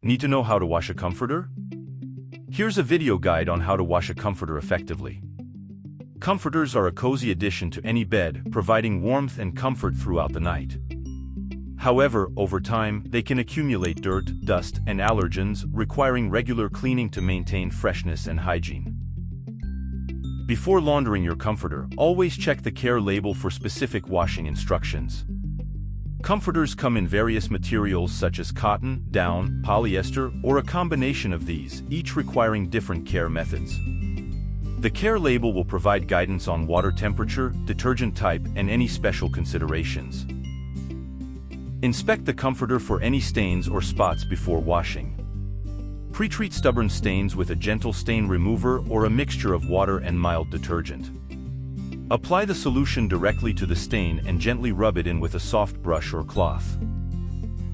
Need to know how to wash a comforter? Here's a video guide on how to wash a comforter effectively. Comforters are a cozy addition to any bed, providing warmth and comfort throughout the night. However, over time, they can accumulate dirt, dust, and allergens, requiring regular cleaning to maintain freshness and hygiene. Before laundering your comforter, always check the care label for specific washing instructions. Comforters come in various materials such as cotton, down, polyester, or a combination of these, each requiring different care methods. The care label will provide guidance on water temperature, detergent type, and any special considerations. Inspect the comforter for any stains or spots before washing. Pre-treat stubborn stains with a gentle stain remover or a mixture of water and mild detergent. Apply the solution directly to the stain and gently rub it in with a soft brush or cloth.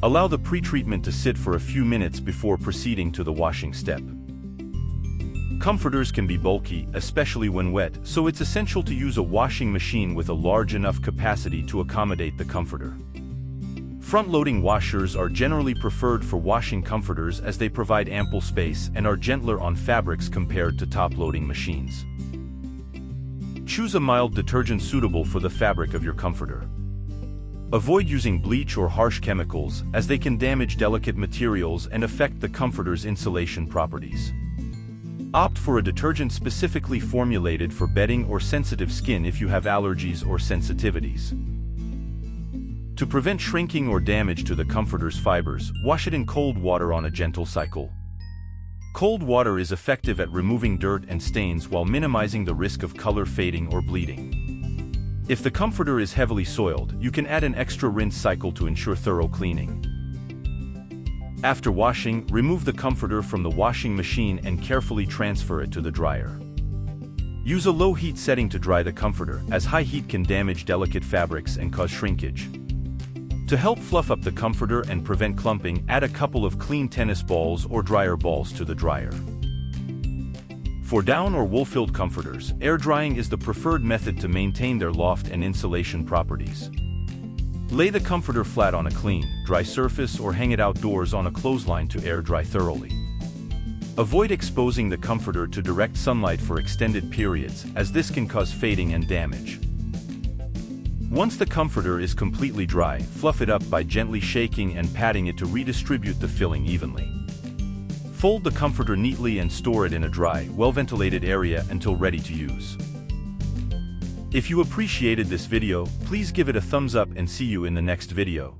Allow the pre-treatment to sit for a few minutes before proceeding to the washing step. Comforters can be bulky, especially when wet, so it's essential to use a washing machine with a large enough capacity to accommodate the comforter. Front-loading washers are generally preferred for washing comforters as they provide ample space and are gentler on fabrics compared to top-loading machines. Choose a mild detergent suitable for the fabric of your comforter. Avoid using bleach or harsh chemicals, as they can damage delicate materials and affect the comforter's insulation properties. Opt for a detergent specifically formulated for bedding or sensitive skin if you have allergies or sensitivities. To prevent shrinking or damage to the comforter's fibers, wash it in cold water on a gentle cycle. Cold water is effective at removing dirt and stains while minimizing the risk of color fading or bleeding. If the comforter is heavily soiled, you can add an extra rinse cycle to ensure thorough cleaning. After washing, remove the comforter from the washing machine and carefully transfer it to the dryer. Use a low heat setting to dry the comforter, as high heat can damage delicate fabrics and cause shrinkage. To help fluff up the comforter and prevent clumping, add a couple of clean tennis balls or dryer balls to the dryer. For down or wool-filled comforters, air drying is the preferred method to maintain their loft and insulation properties. Lay the comforter flat on a clean, dry surface or hang it outdoors on a clothesline to air dry thoroughly. Avoid exposing the comforter to direct sunlight for extended periods, as this can cause fading and damage. Once the comforter is completely dry, fluff it up by gently shaking and patting it to redistribute the filling evenly. Fold the comforter neatly and store it in a dry, well-ventilated area until ready to use. If you appreciated this video, please give it a thumbs up and see you in the next video.